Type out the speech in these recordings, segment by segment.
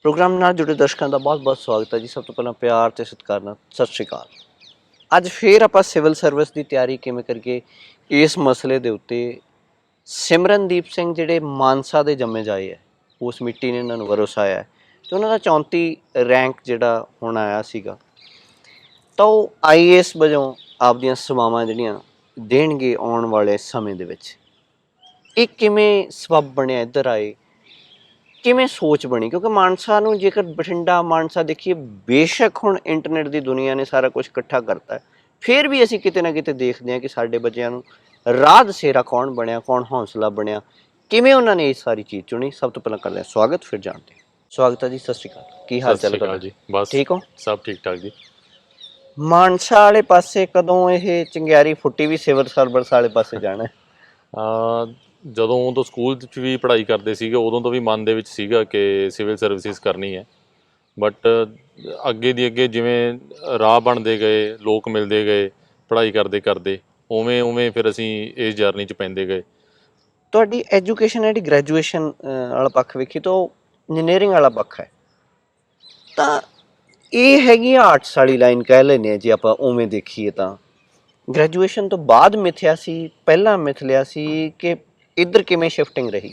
Programme ਨਾਲ ਜੁੜੇ ਦਰਸ਼ਕਾਂ ਦਾ ਬਹੁਤ-ਬਹੁਤ ਸਵਾਗਤ ਹੈ ਜੀ। ਸਭ ਤੋਂ ਪਹਿਲਾਂ ਪਿਆਰ ਤੇ ਸਤਿਕਾਰ ਨਾਲ ਸਤਿ ਸ਼੍ਰੀ ਅਕਾਲ। ਅੱਜ ਫੇਰ ਆਪਾਂ ਸਿਵਲ ਸਰਵਿਸ ਦੀ ਤਿਆਰੀ ਕਿਵੇਂ ਕਰੀਏ ਇਸ ਮਸਲੇ ਦੇ ਉੱਤੇ ਸਿਮਰਨਦੀਪ ਸਿੰਘ ਜਿਹੜੇ ਮਾਨਸਾ ਦੇ ਜੰਮੇ ਜਾਏ ਹੈ, ਉਸ ਮਿੱਟੀ ਨੇ ਇਹਨਾਂ ਨੂੰ ਵਰਸਾਇਆ ਹੈ ਤੇ ਉਹਨਾਂ ਦਾ 34 ਰੈਂਕ ਜਿਹੜਾ ਹੁਣ ਆਇਆ ਸੀਗਾ, ਤਾਂ ਉਹ IAS ਵਜੋਂ ਆਪਦੀਆਂ ਸੇਵਾਵਾਂ ਜਿਹੜੀਆਂ ਦੇਣਗੇ ਆਉਣ ਵਾਲੇ ਸਮੇਂ ਦੇ ਵਿੱਚ। ਇਹ ਕਿਵੇਂ ਸਬੱਬ ਬਣਿਆ ਇੱਧਰ ਆਏ, ਕਿਵੇਂ ਸੋਚ ਬਣੀ? ਕਿਉਂਕਿ ਮਾਨਸਾ ਨੂੰ ਜੇਕਰ ਬਠਿੰਡਾ ਮਾਨਸਾ ਦੇਖੀਏ, ਬੇਸ਼ੱਕ ਹੁਣ ਇੰਟਰਨੈਟ ਦੀ ਦੁਨੀਆ ਨੇ ਸਾਰਾ ਕੁਝ ਇਕੱਠਾ ਕਰਤਾ, ਫਿਰ ਵੀ ਅਸੀਂ ਕਿਤੇ ਨਾ ਕਿਤੇ ਦੇਖਦੇ ਹਾਂ ਕਿ ਸਾਡੇ ਬੱਚਿਆਂ ਨੂੰ ਰਾਹ ਦਸੇਰਾ ਕੌਣ ਬਣਿਆ, ਕੌਣ ਹੌਸਲਾ ਬਣਿਆ, ਕਿਵੇਂ ਉਹਨਾਂ ਨੇ ਇਹ ਸਾਰੀ ਚੀਜ਼ ਚੁਣੀ। ਸਭ ਤੋਂ ਪਹਿਲਾਂ ਕਰਦੇ ਹਾਂ ਸਵਾਗਤ, ਫਿਰ ਜਾਣਦੇ ਹਾਂ। ਸਵਾਗਤ ਹੈ ਜੀ, ਸਤਿ ਸ਼੍ਰੀ ਅਕਾਲ। ਕੀ ਹਾਲ ਚਾਲ ਤੁਹਾਡਾ ਜੀ? ਬਸ ਠੀਕ ਹੋ? ਸਭ ਠੀਕ ਠਾਕ ਜੀ। ਮਾਨਸਾ ਵਾਲੇ ਪਾਸੇ ਕਦੋਂ ਇਹ ਚੰਗਿਆੜੀ ਫੁੱਟੀ ਵੀ ਸਿਵਲ ਸਰਵਿਸ ਵਾਲੇ ਪਾਸੇ ਜਾਣਾ? ਜਦੋਂ ਤੋਂ ਸਕੂਲ 'ਚ ਵੀ ਪੜ੍ਹਾਈ ਕਰਦੇ ਸੀਗੇ ਉਦੋਂ ਤੋਂ ਵੀ ਮਨ ਦੇ ਵਿੱਚ ਸੀਗਾ ਕਿ ਸਿਵਲ ਸਰਵਿਸਿਜ਼ ਕਰਨੀ ਹੈ, ਬਟ ਅੱਗੇ ਦੀ ਅੱਗੇ ਜਿਵੇਂ ਰਾਹ ਬਣਦੇ ਗਏ, ਲੋਕ ਮਿਲਦੇ ਗਏ, ਪੜ੍ਹਾਈ ਕਰਦੇ ਕਰਦੇ ਉਵੇਂ ਉਵੇਂ ਫਿਰ ਅਸੀਂ ਇਸ ਜਰਨੀ 'ਚ ਪੈਂਦੇ ਗਏ। ਤੁਹਾਡੀ ਐਜੂਕੇਸ਼ਨ ਜਿਹੜੀ ਗ੍ਰੈਜੂਏਸ਼ਨ ਵਾਲਾ ਪੱਖ ਵੇਖੀ ਤਾਂ ਉਹ ਇੰਜੀਨੀਅਰਿੰਗ ਵਾਲਾ ਪੱਖ ਹੈ, ਤਾਂ ਇਹ ਹੈਗੀ ਆਰਟਸ ਵਾਲੀ ਲਾਈਨ ਕਹਿ ਲੈਂਦੇ ਹਾਂ ਜੇ ਆਪਾਂ ਉਵੇਂ ਦੇਖੀਏ। ਤਾਂ ਗ੍ਰੈਜੂਏਸ਼ਨ ਤੋਂ ਬਾਅਦ ਮਿਥਿਆ ਸੀ, ਪਹਿਲਾਂ ਮਿਥ ਲਿਆ ਸੀ ਕਿ ਇੱਧਰ ਕਿਵੇਂ ਸ਼ਿਫਟਿੰਗ ਰਹੀ?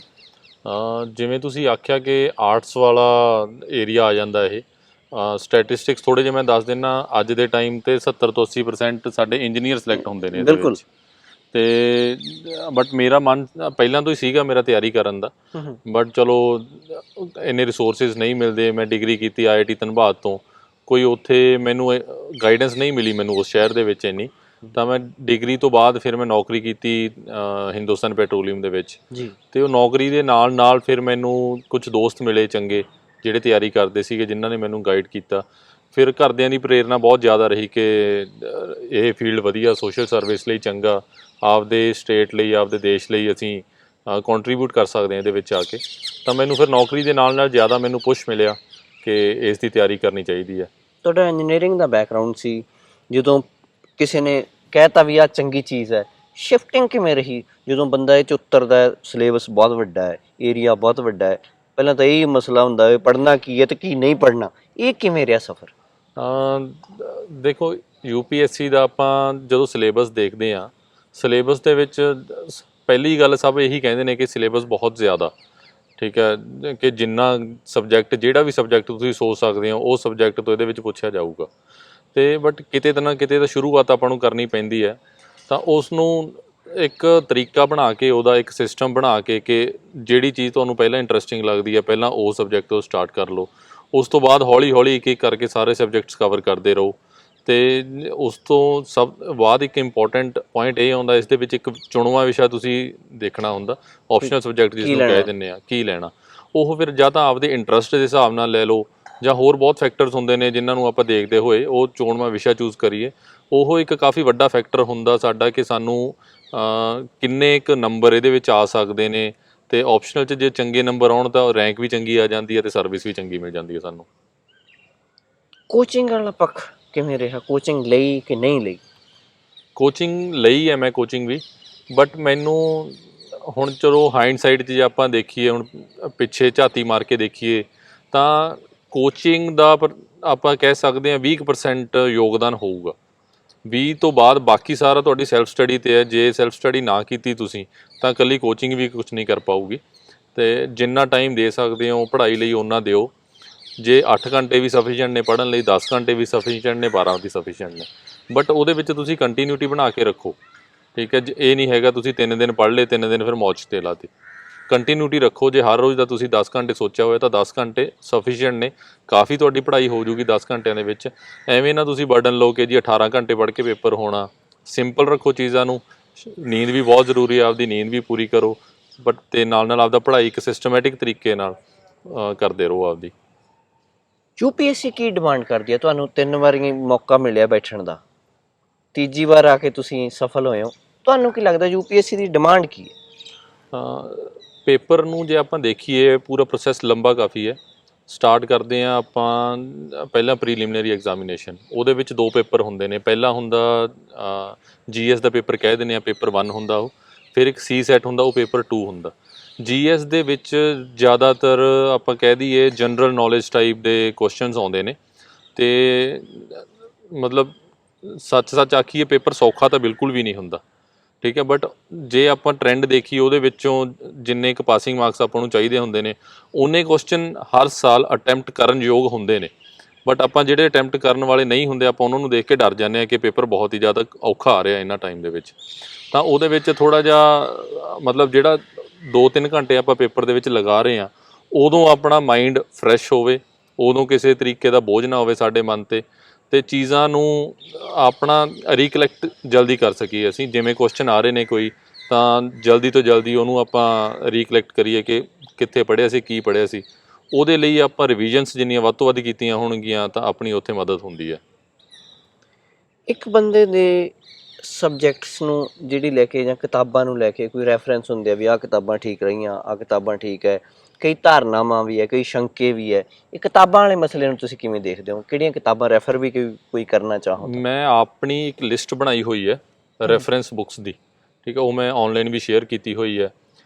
ਜਿਵੇਂ ਤੁਸੀਂ ਆਖਿਆ ਕਿ ਆਰਟਸ ਵਾਲਾ ਏਰੀਆ ਆ ਜਾਂਦਾ ਇਹ। ਸਟੈਟਿਸਟਿਕਸ ਥੋੜ੍ਹੇ ਜਿਹੇ ਮੈਂ ਦੱਸ ਦਿੰਦਾ। ਅੱਜ ਦੇ ਟਾਈਮ 'ਤੇ 70 ਤੋਂ 80% ਸਾਡੇ ਇੰਜੀਨੀਅਰ ਸਿਲੈਕਟ ਹੁੰਦੇ ਨੇ ਇਹਦੇ ਬਿਲਕੁਲ। ਵਿੱਚ। ਅਤੇ ਬਟ ਮੇਰਾ ਮਨ ਪਹਿਲਾਂ ਤੋਂ ਹੀ ਸੀਗਾ ਮੇਰਾ ਤਿਆਰੀ ਕਰਨ ਦਾ, ਬਟ ਚਲੋ ਇੰਨੇ ਰਿਸੋਰਸਿਸ ਨਹੀਂ ਮਿਲਦੇ। ਮੈਂ ਡਿਗਰੀ ਕੀਤੀ IIT ਧਨਬਾਦ ਤੋਂ, ਕੋਈ ਉੱਥੇ ਮੈਨੂੰ ਗਾਈਡੈਂਸ ਨਹੀਂ ਮਿਲੀ ਮੈਨੂੰ ਉਸ ਸ਼ਹਿਰ ਦੇ ਵਿੱਚ ਇੰਨੀ। ਤਾਂ ਮੈਂ ਡਿਗਰੀ ਤੋਂ ਬਾਅਦ ਫਿਰ ਮੈਂ ਨੌਕਰੀ ਕੀਤੀ ਹਿੰਦੁਸਤਾਨ ਪੈਟਰੋਲੀਅਮ ਦੇ ਵਿੱਚ ਜੀ। ਅਤੇ ਉਹ ਨੌਕਰੀ ਦੇ ਨਾਲ ਨਾਲ ਫਿਰ ਮੈਨੂੰ ਕੁਝ ਦੋਸਤ ਮਿਲੇ ਚੰਗੇ ਜਿਹੜੇ ਤਿਆਰੀ ਕਰਦੇ ਸੀਗੇ, ਜਿਨ੍ਹਾਂ ਨੇ ਮੈਨੂੰ ਗਾਈਡ ਕੀਤਾ। ਫਿਰ ਘਰਦਿਆਂ ਦੀ ਪ੍ਰੇਰਨਾ ਬਹੁਤ ਜ਼ਿਆਦਾ ਰਹੀ ਕਿ ਇਹ ਫੀਲਡ ਵਧੀਆ, ਸੋਸ਼ਲ ਸਰਵਿਸ ਲਈ ਚੰਗਾ, ਆਪਦੇ ਸਟੇਟ ਲਈ, ਆਪਦੇ ਦੇਸ਼ ਲਈ ਅਸੀਂ ਕੰਟਰੀਬਿਊਟ ਕਰ ਸਕਦੇ ਹਾਂ ਇਹਦੇ ਵਿੱਚ ਆ ਕੇ। ਤਾਂ ਮੈਨੂੰ ਫਿਰ ਨੌਕਰੀ ਦੇ ਨਾਲ ਨਾਲ ਜ਼ਿਆਦਾ ਮੈਨੂੰ ਪੁਸ਼ ਮਿਲਿਆ ਕਿ ਇਸ ਦੀ ਤਿਆਰੀ ਕਰਨੀ ਚਾਹੀਦੀ ਹੈ। ਤੁਹਾਡਾ ਇੰਜੀਨੀਅਰਿੰਗ ਦਾ ਬੈਕਗਰਾਊਂਡ ਸੀ, ਜਦੋਂ ਕਿਸੇ ਨੇ ਕਹਿਤਾ ਵੀ ਆਹ ਚੰਗੀ ਚੀਜ਼ ਹੈ, ਸ਼ਿਫਟਿੰਗ ਕਿਵੇਂ ਰਹੀ ਜਦੋਂ ਬੰਦਾ ਇਹ 'ਚ ਉਤਰਦਾ? ਸਿਲੇਬਸ ਬਹੁਤ ਵੱਡਾ ਹੈ, ਏਰੀਆ ਬਹੁਤ ਵੱਡਾ ਹੈ, ਪਹਿਲਾਂ ਤਾਂ ਇਹ ਮਸਲਾ ਹੁੰਦਾ ਹੈ ਪੜ੍ਹਨਾ ਕੀ ਹੈ ਅਤੇ ਕੀ ਨਹੀਂ ਪੜ੍ਹਨਾ। ਇਹ ਕਿਵੇਂ ਰਿਹਾ ਸਫ਼ਰ? ਦੇਖੋ, UPSC ਦਾ ਆਪਾਂ ਜਦੋਂ ਸਿਲੇਬਸ ਦੇਖਦੇ ਹਾਂ, ਸਿਲੇਬਸ ਦੇ ਵਿੱਚ ਪਹਿਲੀ ਗੱਲ ਸਭ ਇਹੀ ਕਹਿੰਦੇ ਨੇ ਕਿ ਸਿਲੇਬਸ ਬਹੁਤ ਜ਼ਿਆਦਾ, ਠੀਕ ਹੈ, ਕਿ ਜਿੰਨਾ ਸਬਜੈਕਟ, ਜਿਹੜਾ ਵੀ ਸਬਜੈਕਟ ਤੁਸੀਂ ਸੋਚ ਸਕਦੇ ਹੋ ਉਹ ਸਬਜੈਕਟ ਤੋਂ ਇਹਦੇ ਵਿੱਚ ਪੁੱਛਿਆ ਜਾਊਗਾ। ਅਤੇ ਬਟ ਕਿਤੇ ਤਾਂ ਨਾ ਕਿਤੇ ਤਾਂ ਸ਼ੁਰੂਆਤ ਆਪਾਂ ਨੂੰ ਕਰਨੀ ਪੈਂਦੀ ਹੈ। ਤਾਂ ਉਸ ਨੂੰ ਇੱਕ ਤਰੀਕਾ ਬਣਾ ਕੇ, ਉਹਦਾ ਇੱਕ ਸਿਸਟਮ ਬਣਾ ਕੇ ਕਿ ਜਿਹੜੀ ਚੀਜ਼ ਤੁਹਾਨੂੰ ਪਹਿਲਾਂ ਇੰਟਰਸਟਿੰਗ ਲੱਗਦੀ ਹੈ ਪਹਿਲਾਂ ਉਹ ਸਬਜੈਕਟ ਤੋਂ ਸਟਾਰਟ ਕਰ ਲਓ। ਉਸ ਤੋਂ ਬਾਅਦ ਹੌਲੀ ਹੌਲੀ ਇੱਕ ਇੱਕ ਕਰਕੇ ਸਾਰੇ ਸਬਜੈਕਟਸ ਕਵਰ ਕਰਦੇ ਰਹੋ। ਅਤੇ ਉਸ ਤੋਂ ਸਭ ਬਾਅਦ ਇੱਕ ਇੰਪੋਰਟੈਂਟ ਪੁਆਇੰਟ ਇਹ ਆਉਂਦਾ ਇਸ ਦੇ ਵਿੱਚ, ਇੱਕ ਚੁਣਵਾਂ ਵਿਸ਼ਾ ਤੁਸੀਂ ਦੇਖਣਾ ਹੁੰਦਾ, ਆਪਸ਼ਨਲ ਸਬਜੈਕਟ ਜਿਸ ਨੂੰ ਕਹਿ ਦਿੰਦੇ ਆ, ਕੀ ਲੈਣਾ। ਉਹ ਫਿਰ ਜਾਂ ਤਾਂ ਆਪਦੇ ਇੰਟਰਸਟ ਦੇ ਹਿਸਾਬ ਨਾਲ ਲੈ ਲਓ, ਜਾਂ ਹੋਰ ਬਹੁਤ ਫੈਕਟਰਸ ਹੁੰਦੇ ਨੇ ਜਿਨ੍ਹਾਂ ਨੂੰ ਆਪਾਂ ਦੇਖਦੇ ਹੋਏ ਉਹ ਚੋਣਵਾਂ ਵਿਸ਼ਾ ਚੂਜ਼ ਕਰੀਏ। ਉਹ ਇੱਕ ਕਾਫੀ ਵੱਡਾ ਫੈਕਟਰ ਹੁੰਦਾ ਸਾਡਾ ਕਿ ਸਾਨੂੰ ਕਿੰਨੇ ਕੁ ਨੰਬਰ ਇਹਦੇ ਵਿੱਚ ਆ ਸਕਦੇ ਨੇ। ਅਤੇ ਆਪਸ਼ਨਲ 'ਚ ਜੇ ਚੰਗੇ ਨੰਬਰ ਆਉਣ ਤਾਂ ਰੈਂਕ ਵੀ ਚੰਗੀ ਆ ਜਾਂਦੀ ਹੈ ਅਤੇ ਸਰਵਿਸ ਵੀ ਚੰਗੀ ਮਿਲ ਜਾਂਦੀ ਹੈ ਸਾਨੂੰ। ਕੋਚਿੰਗ ਵਾਲਾ ਪੱਖ ਕਿਵੇਂ ਰਿਹਾ? ਕੋਚਿੰਗ ਲਈ ਕਿ ਨਹੀਂ ਲਈ? ਕੋਚਿੰਗ ਲਈ ਹੈ ਮੈਂ ਕੋਚਿੰਗ ਵੀ, ਬਟ ਮੈਨੂੰ ਹੁਣ ਚਲੋ ਹਾਈਂਡਸਾਈਡ 'ਚ ਜੇ ਆਪਾਂ ਦੇਖੀਏ, ਹੁਣ ਪਿੱਛੇ ਝਾਤੀ ਮਾਰ ਕੇ ਦੇਖੀਏ, ਤਾਂ ਕੋਚਿੰਗ ਦਾ ਆਪਾਂ ਕਹਿ ਸਕਦੇ ਹਾਂ 20% ਯੋਗਦਾਨ ਹੋਊਗਾ। 20 ਤੋਂ ਬਾਅਦ ਬਾਕੀ ਸਾਰਾ ਤੁਹਾਡੀ ਸੈਲਫ ਸਟੱਡੀ 'ਤੇ ਹੈ। ਜੇ ਸੈਲਫ ਸਟੱਡੀ ਨਾ ਕੀਤੀ ਤੁਸੀਂ ਤਾਂ ਇਕੱਲੀ ਕੋਚਿੰਗ ਵੀ ਕੁਛ ਨਹੀਂ ਕਰ ਪਾਊਗੀ। ਅਤੇ ਜਿੰਨਾ ਟਾਈਮ ਦੇ ਸਕਦੇ ਹੋ ਪੜ੍ਹਾਈ ਲਈ ਓਨਾ ਦਿਓ। ਜੇ 8 ਘੰਟੇ ਵੀ ਸਫੀਸ਼ੀਐਂਟ ਨੇ ਪੜ੍ਹਨ ਲਈ, 10 ਘੰਟੇ ਵੀ ਸਫੀਸ਼ੀਐਂਟ ਨੇ, 12 ਵੀ ਸਫੀਸ਼ੀਐਂਟ ਨੇ, ਬਟ ਉਹਦੇ ਵਿੱਚ ਤੁਸੀਂ ਕੰਟੀਨਿਊਟੀ ਬਣਾ ਕੇ ਰੱਖੋ, ਠੀਕ ਹੈ। ਇਹ ਨਹੀਂ ਹੈਗਾ ਤੁਸੀਂ 3 ਦਿਨ ਪੜ੍ਹ ਲਏ, 3 ਦਿਨ ਫਿਰ ਮੌਜ 'ਤੇ ਲਾ ਦਿੱਤੀ। ਕੰਟੀਨਿਊਟੀ ਰੱਖੋ। ਜੇ ਹਰ ਰੋਜ਼ ਦਾ ਤੁਸੀਂ 10 ਘੰਟੇ ਸੋਚਿਆ ਹੋਇਆ ਤਾਂ 10 ਘੰਟੇ ਸਫੀਸ਼ੀਐਂਟ ਨੇ, ਕਾਫੀ ਤੁਹਾਡੀ ਪੜ੍ਹਾਈ ਹੋ ਜੂਗੀ 10 ਘੰਟਿਆਂ ਦੇ ਵਿੱਚ। ਐਵੇਂ ਨਾ ਤੁਸੀਂ ਬਰਡਨ ਲਓ ਕਿ ਜੀ 18 ਘੰਟੇ ਪੜ੍ਹ ਕੇ ਪੇਪਰ ਹੋਣਾ। ਸਿੰਪਲ ਰੱਖੋ ਚੀਜ਼ਾਂ ਨੂੰ। ਨੀਂਦ ਵੀ ਬਹੁਤ ਜ਼ਰੂਰੀ ਹੈ, ਆਪਦੀ ਨੀਂਦ ਵੀ ਪੂਰੀ ਕਰੋ, ਬਟ ਅਤੇ ਨਾਲ ਨਾਲ ਆਪਦਾ ਪੜ੍ਹਾਈ ਇੱਕ ਸਿਸਟਮੈਟਿਕ ਤਰੀਕੇ ਨਾਲ ਕਰਦੇ ਰਹੋ ਆਪਦੀ। UPSC ਕੀ ਡਿਮਾਂਡ ਕਰਦੀ ਹੈ? ਤੁਹਾਨੂੰ 3 ਵਾਰੀ ਮੌਕਾ ਮਿਲਿਆ ਬੈਠਣ ਦਾ, ਤੀਜੀ ਵਾਰ ਆ ਕੇ ਤੁਸੀਂ ਸਫਲ ਹੋਏ ਹੋ, ਤੁਹਾਨੂੰ ਕੀ ਲੱਗਦਾ UPSC ਦੀ ਡਿਮਾਂਡ ਕੀ ਹੈ? ਪੇਪਰ ਨੂੰ ਜੇ ਆਪਾਂ ਦੇਖੀਏ, ਪੂਰਾ ਪ੍ਰੋਸੈਸ ਲੰਬਾ ਕਾਫੀ ਹੈ। ਸਟਾਰਟ ਕਰਦੇ ਹਾਂ ਆਪਾਂ ਪਹਿਲਾਂ ਪ੍ਰੀਲਿਮਿਨਰੀ ਐਗਜ਼ਾਮੀਨੇਸ਼ਨ। ਉਹਦੇ ਵਿੱਚ 2 ਪੇਪਰ ਹੁੰਦੇ ਨੇ। ਪਹਿਲਾ ਹੁੰਦਾ GS ਦਾ ਪੇਪਰ ਕਹਿ ਦਿੰਦੇ ਹਾਂ, ਪੇਪਰ 1 ਹੁੰਦਾ ਉਹ। ਫਿਰ ਇੱਕ CSET ਹੁੰਦਾ, ਉਹ ਪੇਪਰ 2 ਹੁੰਦਾ। ਜੀਐਸ ਦੇ ਵਿੱਚ ਜ਼ਿਆਦਾਤਰ ਆਪਾਂ ਕਹਿ ਦਈਏ ਜਨਰਲ ਨੌਲੇਜ ਟਾਈਪ ਦੇ ਕੁਐਸਚਨਸ ਆਉਂਦੇ ਨੇ ਤੇ ਮਤਲਬ ਸੱਚ ਆਖੀਏ ਪੇਪਰ ਸੌਖਾ ਤਾਂ ਬਿਲਕੁਲ ਵੀ ਨਹੀਂ ਹੁੰਦਾ, ਠੀਕ ਹੈ। ਬਟ ਜੇ ਆਪਾਂ ਟ੍ਰੈਂਡ ਦੇਖੀਏ ਉਹਦੇ ਵਿੱਚੋਂ ਜਿੰਨੇ ਕੁ ਪਾਸਿੰਗ ਮਾਰਕਸ ਆਪਾਂ ਨੂੰ ਚਾਹੀਦੇ ਹੁੰਦੇ ਨੇ ਉਨੇ ਕੁਐਸਚਨ ਹਰ ਸਾਲ ਅਟੈਂਪਟ ਕਰਨ ਯੋਗ ਹੁੰਦੇ ਨੇ। ਬਟ ਆਪਾਂ ਜਿਹੜੇ ਅਟੈਂਪਟ ਕਰਨ ਵਾਲੇ ਨਹੀਂ ਹੁੰਦੇ ਆਪਾਂ ਉਹਨਾਂ ਨੂੰ ਦੇਖ ਕੇ ਡਰ ਜਾਂਦੇ ਹਾਂ ਕਿ ਪੇਪਰ ਬਹੁਤ ਹੀ ਜ਼ਿਆਦਾ ਔਖਾ ਆ ਰਿਹਾ ਇਹਨਾਂ ਟਾਈਮ ਦੇ ਵਿੱਚ। ਤਾਂ ਉਹਦੇ ਵਿੱਚ ਥੋੜ੍ਹਾ ਜਿਹਾ ਮਤਲਬ ਜਿਹੜਾ 2-3 ਘੰਟੇ ਆਪਾਂ ਪੇਪਰ ਦੇ ਵਿੱਚ ਲਗਾ ਰਹੇ ਹਾਂ ਉਦੋਂ ਆਪਣਾ ਮਾਈਂਡ ਫਰੈਸ਼ ਹੋਵੇ, ਉਦੋਂ ਕਿਸੇ ਤਰੀਕੇ ਦਾ ਬੋਝ ਨਾ ਹੋਵੇ ਸਾਡੇ ਮਨ 'ਤੇ ਚੀਜ਼ਾਂ ਨੂੰ ਆਪਣਾ ਰੀਕਲੈਕਟ ਜਲਦੀ ਕਰ ਸਕੀਏ ਅਸੀਂ। ਜਿਵੇਂ ਕੁਐਸਚਨ ਆ ਰਹੇ ਨੇ ਕੋਈ ਤਾਂ ਜਲਦੀ ਤੋਂ ਜਲਦੀ ਉਹਨੂੰ ਆਪਾਂ ਰੀਕਲੈਕਟ ਕਰੀਏ ਕਿ ਕਿੱਥੇ ਪੜ੍ਹਿਆ ਸੀ, ਕੀ ਪੜ੍ਹਿਆ ਸੀ। ਉਹਦੇ ਲਈ ਆਪਾਂ ਰਿਵੀਜ਼ਨਸ ਜਿੰਨੀਆਂ ਵੱਧ ਤੋਂ ਵੱਧ ਕੀਤੀਆਂ ਹੋਣਗੀਆਂ ਤਾਂ ਆਪਣੀ ਉੱਥੇ ਮਦਦ ਹੁੰਦੀ ਹੈ। ਇੱਕ ਬੰਦੇ ਦੇ ਸਬਜੈਕਟਸ ਨੂੰ ਜਿਹੜੀ ਲੈ ਕੇ ਜਾਂ ਕਿਤਾਬਾਂ ਨੂੰ ਲੈ ਕੇ ਕੋਈ ਰੈਫਰੈਂਸ ਹੁੰਦੇ ਆ ਵੀ ਆਹ ਕਿਤਾਬਾਂ ਠੀਕ ਰਹੀਆਂ, ਆਹ ਕਿਤਾਬਾਂ ਠੀਕ ਹੈ, ਕਈ ਧਾਰਨਾਵਾਂ ਵੀ ਹੈ, ਕਈ ਸ਼ੰਕੇ ਵੀ ਹੈ। ਇਹ ਕਿਤਾਬਾਂ ਵਾਲੇ ਮਸਲੇ ਨੂੰ ਤੁਸੀਂ ਕਿਵੇਂ ਦੇਖਦੇ ਹੋ? ਕਿਹੜੀਆਂ ਕਿਤਾਬਾਂ ਰੈਫਰ ਵੀ ਕੋਈ ਕਰਨਾ ਚਾਹੋ? ਮੈਂ ਆਪਣੀ ਇੱਕ ਲਿਸਟ ਬਣਾਈ ਹੋਈ ਹੈ ਰੈਫਰੈਂਸ ਬੁੱਕਸ ਦੀ, ਠੀਕ ਹੈ। ਉਹ ਮੈਂ ਔਨਲਾਈਨ ਵੀ ਸ਼ੇਅਰ ਕੀਤੀ ਹੋਈ ਹੈ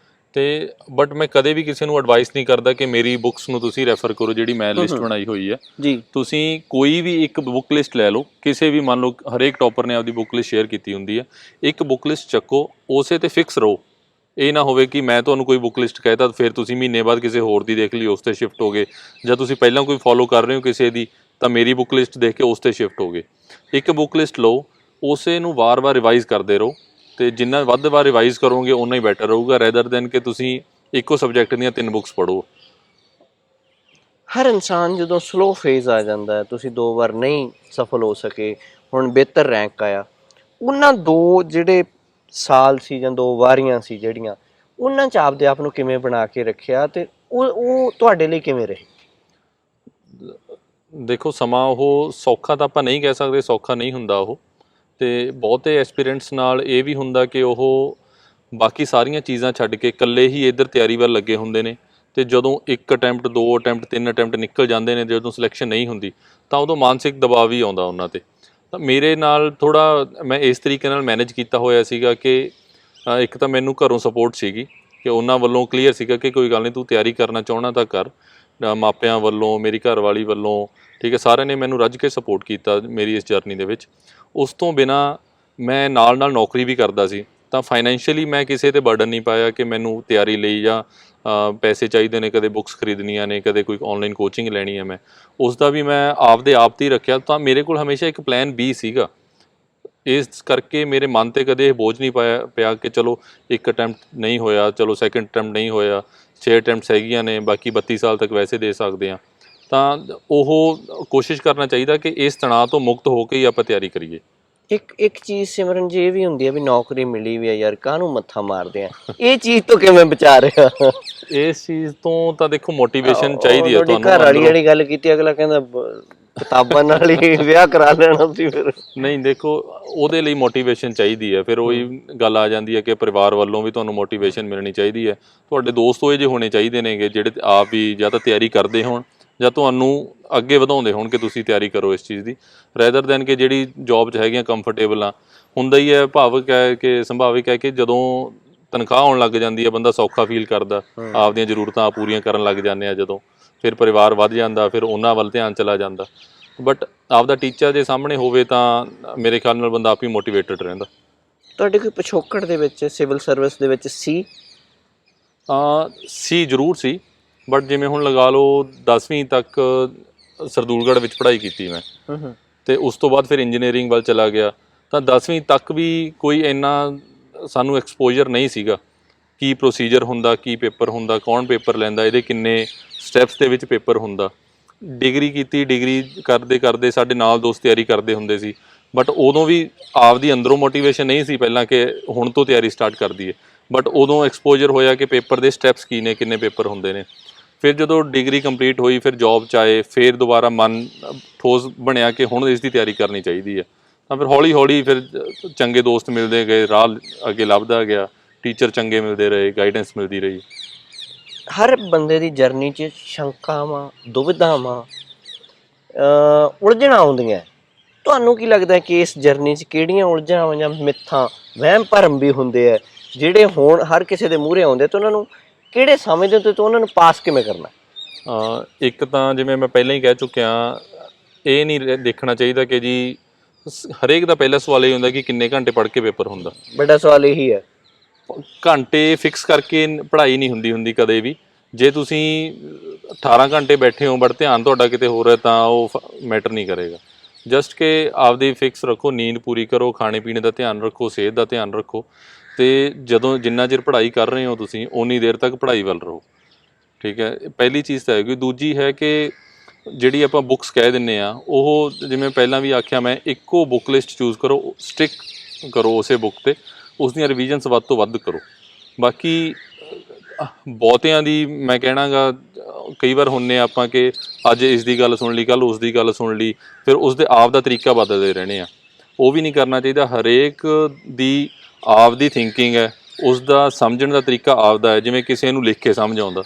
ਤੇ ਬਟ ਮੈਂ ਕਦੇ ਵੀ ਕਿਸੇ ਨੂੰ ਐਡਵਾਈਸ ਨਹੀਂ ਕਰਦਾ ਕਿ ਮੇਰੀ ਬੁੱਕਸ ਨੂੰ ਤੁਸੀਂ ਰੈਫਰ ਕਰੋ। ਜਿਹੜੀ ਮੈਂ ਲਿਸਟ ਬਣਾਈ ਹੋਈ ਹੈ ਜੀ, ਤੁਸੀਂ ਕੋਈ ਵੀ ਇੱਕ ਬੁੱਕ ਲਿਸਟ ਲੈ ਲਓ, ਕਿਸੇ ਵੀ ਮੰਨ ਲਓ ਹਰੇਕ ਟੌਪਰ ਨੇ ਆਪਦੀ ਬੁੱਕ ਲਿਸਟ ਸ਼ੇਅਰ ਕੀਤੀ ਹੁੰਦੀ ਹੈ, ਇੱਕ ਬੁੱਕ ਲਿਸਟ ਚੱਕੋ, ਉਸੇ ਤੇ ਫਿਕਸ ਰਹੋ। ਇਹ ਨਾ ਹੋਵੇ ਕਿ ਮੈਂ ਤੁਹਾਨੂੰ ਕੋਈ ਬੁੱਕ ਲਿਸਟ ਕਹਿਤਾ ਫਿਰ ਤੁਸੀਂ ਮਹੀਨੇ ਬਾਅਦ ਕਿਸੇ ਹੋਰ ਦੀ ਦੇਖ ਲਈ ਉਸ 'ਤੇ ਸ਼ਿਫਟ ਹੋ ਗਏ, ਜਾਂ ਤੁਸੀਂ ਪਹਿਲਾਂ ਕੋਈ ਫੋਲੋ ਕਰ ਰਹੇ ਹੋ ਕਿਸੇ ਦੀ ਤਾਂ ਮੇਰੀ ਬੁੱਕ ਲਿਸਟ ਦੇਖ ਕੇ ਉਸ 'ਤੇ ਸ਼ਿਫਟ ਹੋ ਗਏ। ਇੱਕ ਬੁੱਕ ਲਿਸਟ ਲਓ, ਉਸੇ ਨੂੰ ਵਾਰ-ਵਾਰ ਰਿਵਾਈਜ਼ ਕਰਦੇ ਰਹੋ ਤੇ ਜਿੰਨਾ ਵੱਧ ਵਾਰ ਰਿਵਾਈਜ਼ ਕਰੋਗੇ ਓਨਾ ਹੀ ਬੈਟਰ ਰਹੂਗਾ ਰੈਦਰ ਦੈਨ ਕਿ ਤੁਸੀਂ ਇੱਕੋ ਸਬਜੈਕਟ ਦੀਆਂ 3 ਬੁੱਕਸ ਪੜ੍ਹੋ। ਹਰ ਇਨਸਾਨ ਜਦੋਂ ਸਲੋ ਫੇਜ਼ ਆ ਜਾਂਦਾ ਹੈ, ਤੁਸੀਂ 2 ਵਾਰ ਨਹੀਂ ਸਫਲ ਹੋ ਸਕੇ, ਹੁਣ ਬਿਹਤਰ ਰੈਂਕ ਆਇਆ, ਉਹਨਾਂ 2 ਜਿਹੜੇ ਸਾਲ ਸੀ ਜਾਂ 2 ਵਾਰੀਆਂ ਸੀ ਜਿਹੜੀਆਂ, ਉਹਨਾਂ 'ਚ ਆਪਦੇ ਆਪ ਨੂੰ ਕਿਵੇਂ ਬਣਾ ਕੇ ਰੱਖਿਆ ਤੇ ਉਹ ਤੁਹਾਡੇ ਲਈ ਕਿਵੇਂ ਰਹੇ? ਦੇਖੋ ਸਮਾਂ ਉਹ ਸੌਖਾ ਤਾਂ ਆਪਾਂ ਨਹੀਂ ਕਹਿ ਸਕਦੇ, ਸੌਖਾ ਨਹੀਂ ਹੁੰਦਾ ਉਹ। ਅਤੇ ਬਹੁਤੇ ਐਸਪੀਰੈਂਟਸ ਨਾਲ ਇਹ ਵੀ ਹੁੰਦਾ ਕਿ ਉਹ ਬਾਕੀ ਸਾਰੀਆਂ ਚੀਜ਼ਾਂ ਛੱਡ ਕੇ ਇਕੱਲੇ ਹੀ ਇੱਧਰ ਤਿਆਰੀ ਵੱਲ ਲੱਗੇ ਹੁੰਦੇ ਨੇ ਅਤੇ ਜਦੋਂ 1 ਅਟੈਂਪਟ 2 ਅਟੈਂਪਟ 3 ਅਟੈਂਪਟ ਨਿਕਲ ਜਾਂਦੇ ਨੇ, ਜਦੋਂ ਸਿਲੈਕਸ਼ਨ ਨਹੀਂ ਹੁੰਦੀ ਤਾਂ ਉਦੋਂ ਮਾਨਸਿਕ ਦਬਾਅ ਵੀ ਆਉਂਦਾ ਉਹਨਾਂ 'ਤੇ। ਤਾਂ ਮੇਰੇ ਨਾਲ ਥੋੜ੍ਹਾ ਮੈਂ ਇਸ ਤਰੀਕੇ ਨਾਲ ਮੈਨੇਜ ਕੀਤਾ ਹੋਇਆ ਸੀਗਾ ਕਿ ਇੱਕ ਤਾਂ ਮੈਨੂੰ ਘਰੋਂ ਸਪੋਰਟ ਸੀਗੀ ਕਿ ਉਹਨਾਂ ਵੱਲੋਂ ਕਲੀਅਰ ਸੀਗਾ ਕਿ ਕੋਈ ਗੱਲ ਨਹੀਂ, ਤੂੰ ਤਿਆਰੀ ਕਰਨਾ ਚਾਹੁੰਦਾ ਤਾਂ ਕਰ। ਮਾਪਿਆਂ ਵੱਲੋਂ, ਮੇਰੀ ਘਰਵਾਲੀ ਵੱਲੋਂ, ਠੀਕ ਹੈ, ਸਾਰਿਆਂ ਨੇ ਮੈਨੂੰ ਰੱਜ ਕੇ ਸਪੋਰਟ ਕੀਤਾ ਮੇਰੀ ਇਸ ਜਰਨੀ ਦੇ ਵਿੱਚ। ਉਸ ਤੋਂ ਬਿਨਾਂ ਮੈਂ ਨਾਲ ਨੌਕਰੀ ਵੀ ਕਰਦਾ ਸੀ ਤਾਂ ਫਾਈਨੈਂਸ਼ੀਅਲੀ ਮੈਂ ਕਿਸੇ 'ਤੇ ਬਰਡਨ ਨਹੀਂ ਪਾਇਆ ਕਿ ਮੈਨੂੰ ਤਿਆਰੀ ਲਈ ਜਾਂ ਪੈਸੇ ਚਾਹੀਦੇ ਨੇ, ਕਦੇ ਬੁੱਕਸ ਖਰੀਦਣੀਆਂ ਨੇ, ਕਦੇ ਕੋਈ ਔਨਲਾਈਨ ਕੋਚਿੰਗ ਲੈਣੀ ਹੈ। ਮੈਂ ਉਸ ਦਾ ਵੀ ਮੈਂ ਆਪਦੇ ਆਪ 'ਤੇ ਹੀ ਰੱਖਿਆ। ਤਾਂ ਮੇਰੇ ਕੋਲ ਹਮੇਸ਼ਾ ਇੱਕ ਪਲਾਨ ਬੀ ਸੀਗਾ। ਇਸ ਕਰਕੇ ਮੇਰੇ ਮਨ 'ਤੇ ਕਦੇ ਇਹ ਬੋਝ ਨਹੀਂ ਪਿਆ ਕਿ ਚਲੋ 1 ਅਟੈਂਪਟ ਨਹੀਂ ਹੋਇਆ, ਚਲੋ ਸੈਕਿੰਡ ਅਟੈਂਪਟ ਨਹੀਂ ਹੋਇਆ, 6 ਅਟੈਂਪਟਸ ਹੈਗੀਆਂ ਨੇ, ਬਾਕੀ 32 ਸਾਲ ਤੱਕ ਵੈਸੇ ਦੇ ਸਕਦੇ ਹਾਂ। ਤਾਂ ਉਹ ਕੋਸ਼ਿਸ਼ ਕਰਨਾ ਚਾਹੀਦਾ ਕਿ ਇਸ ਤਣਾਅ ਤੋਂ ਮੁਕਤ ਹੋ ਕੇ ਹੀ ਆਪਾਂ ਤਿਆਰੀ ਕਰੀਏ। ਇੱਕ ਚੀਜ਼ ਸਿਮਰਨ ਜੀ ਇਹ ਵੀ ਹੁੰਦੀ ਹੈ ਵੀ ਨੌਕਰੀ ਮਿਲੀ ਵੀ ਹੈ ਯਾਰ, ਕਾਹਨੂੰ ਮੱਥਾ ਮਾਰਦੇ ਆ, ਇਹ ਚੀਜ਼ ਤੋਂ ਕਿਵੇਂ ਬਚਾ ਰਿਹਾ? ਇਸ ਚੀਜ਼ ਤੋਂ ਤਾਂ ਦੇਖੋ ਮੋਟੀਵੇਸ਼ਨ ਚਾਹੀਦੀ ਹੈ ਤੁਹਾਨੂੰ। ਘਰ ਵਾਲੀ ਗੱਲ ਕੀਤੀ, ਅਗਲਾ ਕਹਿੰਦਾ ਕਿਤਾਬਾਂ ਨਾਲ ਹੀ ਵਿਆਹ ਕਰਾ ਲੈਣਾ ਸੀ ਫਿਰ। ਨਹੀਂ ਦੇਖੋ, ਉਹਦੇ ਲਈ ਮੋਟੀਵੇਸ਼ਨ ਚਾਹੀਦੀ ਹੈ। ਫਿਰ ਉਹੀ ਗੱਲ ਆ ਜਾਂਦੀ ਹੈ ਕਿ ਪਰਿਵਾਰ ਵੱਲੋਂ ਵੀ ਤੁਹਾਨੂੰ ਮੋਟੀਵੇਸ਼ਨ ਮਿਲਣੀ ਚਾਹੀਦੀ ਹੈ। ਤੁਹਾਡੇ ਦੋਸਤ ਉਹ ਜਿਹੇ ਹੋਣੇ ਚਾਹੀਦੇ ਨੇਗੇ ਜਿਹੜੇ ਆਪ ਹੀ ਜਾਂ ਤਾਂ ਤਿਆਰੀ ਕਰਦੇ ਹੋਣ ਜਾਂ ਤੁਹਾਨੂੰ ਅੱਗੇ ਵਧਾਉਂਦੇ ਹੋਣ ਕਿ ਤੁਸੀਂ ਤਿਆਰੀ ਕਰੋ ਇਸ ਚੀਜ਼ ਦੀ, ਰੈਦਰ ਦੈਨ ਕਿ ਜਿਹੜੀ ਜੋਬ 'ਚ ਹੈਗੀਆਂ ਕੰਫਰਟੇਬਲ ਆ। ਹੁੰਦਾ ਹੀ ਹੈ, ਭਾਵਕ ਹੈ ਕਿ ਸੰਭਾਵਿਕ ਹੈ ਕਿ ਜਦੋਂ ਤਨਖਾਹ ਆਉਣ ਲੱਗ ਜਾਂਦੀ ਹੈ ਬੰਦਾ ਸੌਖਾ ਫੀਲ ਕਰਦਾ, ਆਪਦੀਆਂ ਜ਼ਰੂਰਤਾਂ ਪੂਰੀਆਂ ਕਰਨ ਲੱਗ ਜਾਂਦੇ ਆ ਜਦੋਂ, ਫਿਰ ਪਰਿਵਾਰ ਵੱਧ ਜਾਂਦਾ, ਫਿਰ ਉਹਨਾਂ ਵੱਲ ਧਿਆਨ ਚਲਾ ਜਾਂਦਾ। ਬਟ ਆਪਦਾ ਟੀਚਰ ਜੇ ਸਾਹਮਣੇ ਹੋਵੇ ਤਾਂ ਮੇਰੇ ਖਿਆਲ ਨਾਲ ਬੰਦਾ ਆਪ ਹੀ ਮੋਟੀਵੇਟਡ ਰਹਿੰਦਾ। ਤੁਹਾਡੇ ਕੋਈ ਪਿਛੋਕੜ ਦੇ ਵਿੱਚ ਸਿਵਲ ਸਰਵਿਸ ਦੇ ਵਿੱਚ ਸੀ ਜ਼ਰੂਰ ਸੀ। ਬਟ ਜਿਵੇਂ ਹੁਣ ਲਗਾ ਲਓ 10ਵੀਂ ਤੱਕ ਸਰਦੂਲਗੜ੍ਹ ਵਿੱਚ ਪੜ੍ਹਾਈ ਕੀਤੀ ਮੈਂ, ਅਤੇ ਉਸ ਤੋਂ ਬਾਅਦ ਫਿਰ ਇੰਜੀਨੀਅਰਿੰਗ ਵੱਲ ਚਲਾ ਗਿਆ। ਤਾਂ 10ਵੀਂ ਤੱਕ ਵੀ ਕੋਈ ਇੰਨਾ ਸਾਨੂੰ ਐਕਸਪੋਜਰ ਨਹੀਂ ਸੀਗਾ ਕੀ ਪ੍ਰੋਸੀਜਰ ਹੁੰਦਾ, ਕੀ ਪੇਪਰ ਹੁੰਦਾ, ਕੌਣ ਪੇਪਰ ਲੈਂਦਾ, ਇਹਦੇ ਕਿੰਨੇ ਸਟੈਪਸ ਦੇ ਵਿੱਚ ਪੇਪਰ ਹੁੰਦਾ। ਡਿਗਰੀ ਕੀਤੀ, ਡਿਗਰੀ ਕਰਦੇ ਕਰਦੇ ਸਾਡੇ ਨਾਲ ਦੋਸਤ ਤਿਆਰੀ ਕਰਦੇ ਹੁੰਦੇ ਸੀ, ਬਟ ਉਦੋਂ ਵੀ ਆਪਦੀ ਅੰਦਰੋਂ ਮੋਟੀਵੇਸ਼ਨ ਨਹੀਂ ਸੀ ਪਹਿਲਾਂ ਕਿ ਹੁਣ ਤੋਂ ਤਿਆਰੀ ਸਟਾਰਟ ਕਰ ਦਈਏ। ਬਟ ਉਦੋਂ ਐਕਸਪੋਜਰ ਹੋਇਆ ਕਿ ਪੇਪਰ ਦੇ ਸਟੈਪਸ ਕੀ ਨੇ, ਕਿੰਨੇ ਪੇਪਰ ਹੁੰਦੇ ਨੇ। ਫਿਰ ਜਦੋਂ ਡਿਗਰੀ ਕੰਪਲੀਟ ਹੋਈ, ਫਿਰ ਜੋਬ 'ਚ ਆਏ, ਫਿਰ ਦੁਬਾਰਾ ਮਨ ਠੋਸ ਬਣਿਆ ਕਿ ਹੁਣ ਇਸ ਦੀ ਤਿਆਰੀ ਕਰਨੀ ਚਾਹੀਦੀ ਹੈ। ਤਾਂ ਫਿਰ ਹੌਲੀ ਹੌਲੀ ਫਿਰ ਚੰਗੇ ਦੋਸਤ ਮਿਲਦੇ ਗਏ, ਰਾਹ ਅੱਗੇ ਲੱਭਦਾ ਗਿਆ, ਟੀਚਰ ਚੰਗੇ ਮਿਲਦੇ ਰਹੇ, ਗਾਈਡੈਂਸ ਮਿਲਦੀ ਰਹੀ। ਹਰ ਬੰਦੇ ਦੀ ਜਰਨੀ 'ਚ ਸ਼ੰਕਾਵਾਂ, ਦੁਵਿਧਾਵਾਂ, ਉਲਝਣਾਂ ਆਉਂਦੀਆਂ। ਤੁਹਾਨੂੰ ਕੀ ਲੱਗਦਾ ਕਿ ਇਸ ਜਰਨੀ 'ਚ ਕਿਹੜੀਆਂ ਉਲਝਣਾਂ ਜਾਂ ਮਿੱਥਾਂ, ਵਹਿਮ ਭਰਮ ਵੀ ਹੁੰਦੇ ਆ ਜਿਹੜੇ ਹੁਣ ਹਰ ਕਿਸੇ ਦੇ ਮੂਹਰੇ ਆਉਂਦੇ ਤਾਂ ਉਹਨਾਂ ਨੂੰ ਕਿਹੜੇ ਸਮਝਦੇ ਹੋ ਤੇ ਉਹਨਾਂ ਨੂੰ ਪਾਸ ਕਿਵੇਂ ਕਰਨਾ? ਇੱਕ ਤਾਂ ਜਿਵੇਂ ਮੈਂ ਪਹਿਲਾਂ ਹੀ ਕਹਿ ਚੁੱਕਿਆ, ਇਹ ਨਹੀਂ ਦੇਖਣਾ ਚਾਹੀਦਾ ਕਿ ਜੀ ਹਰੇਕ ਦਾ ਪਹਿਲਾ ਸਵਾਲ ਇਹ ਹੁੰਦਾ ਕਿ ਕਿੰਨੇ ਘੰਟੇ ਪੜ੍ਹ ਕੇ ਪੇਪਰ ਹੁੰਦਾ। ਵੱਡਾ ਸਵਾਲ ਇਹੀ ਹੈ। ਘੰਟੇ ਫਿਕਸ ਕਰਕੇ ਪੜ੍ਹਾਈ ਨਹੀਂ ਹੁੰਦੀ ਕਦੇ ਵੀ। ਜੇ ਤੁਸੀਂ 18 ਘੰਟੇ ਬੈਠੇ ਹੋ ਬਟ ਧਿਆਨ ਤੁਹਾਡਾ ਕਿਤੇ ਹੋਰ ਹੈ ਤਾਂ ਉਹ ਮੈਟਰ ਨਹੀਂ ਕਰੇਗਾ। ਜਸਟ ਕਿ ਆਪਦੀ ਫਿਕਸ ਰੱਖੋ, ਨੀਂਦ ਪੂਰੀ ਕਰੋ, ਖਾਣੇ ਪੀਣੇ ਦਾ ਧਿਆਨ ਰੱਖੋ, ਸਿਹਤ ਦਾ ਧਿਆਨ ਰੱਖੋ, ਅਤੇ ਜਦੋਂ ਜਿੰਨਾ ਚਿਰ ਪੜ੍ਹਾਈ ਕਰ ਰਹੇ ਹੋ ਤੁਸੀਂ ਓਨੀ ਦੇਰ ਤੱਕ ਪੜ੍ਹਾਈ ਵੱਲ ਰਹੋ। ਠੀਕ ਹੈ, ਪਹਿਲੀ ਚੀਜ਼ ਤਾਂ ਹੈਗੀ। ਦੂਜੀ ਹੈ ਕਿ ਜਿਹੜੀ ਆਪਾਂ ਬੁੱਕਸ ਕਹਿ ਦਿੰਦੇ ਆ, ਉਹ ਜਿਵੇਂ ਪਹਿਲਾਂ ਵੀ ਆਖਿਆ ਮੈਂ, ਇੱਕੋ ਬੁੱਕ ਲਿਸਟ ਚੂਜ਼ ਕਰੋ, ਸਟਿਕ ਕਰੋ ਉਸੇ ਬੁੱਕ 'ਤੇ, ਉਸ ਦੀਆਂ ਰਿਵੀਜ਼ਨਸ ਵੱਧ ਤੋਂ ਵੱਧ ਕਰੋ। ਬਾਕੀ ਬਹੁਤਿਆਂ ਦੀ ਮੈਂ ਕਹਿਣਾ ਗਾ, ਕਈ ਵਾਰ ਹੁੰਦੇ ਆਪਾਂ ਕਿ ਅੱਜ ਇਸ ਦੀ ਗੱਲ ਸੁਣ ਲਈ, ਕੱਲ੍ਹ ਉਸ ਦੀ ਗੱਲ ਸੁਣ ਲਈ, ਫਿਰ ਉਸ ਦੇ ਆਪ ਦਾ ਤਰੀਕਾ ਬਦਲਦੇ ਰਹਿਣੇ ਆ। ਉਹ ਵੀ ਨਹੀਂ ਕਰਨਾ ਚਾਹੀਦਾ। ਹਰੇਕ ਦੀ ਆਪ ਦੀ ਥਿੰਕਿੰਗ ਹੈ, ਉਸ ਦਾ ਸਮਝਣ ਦਾ ਤਰੀਕਾ ਆਪਦਾ ਹੈ। ਜਿਵੇਂ ਕਿਸੇ ਨੂੰ ਲਿਖ ਕੇ ਸਮਝ ਆਉਂਦਾ,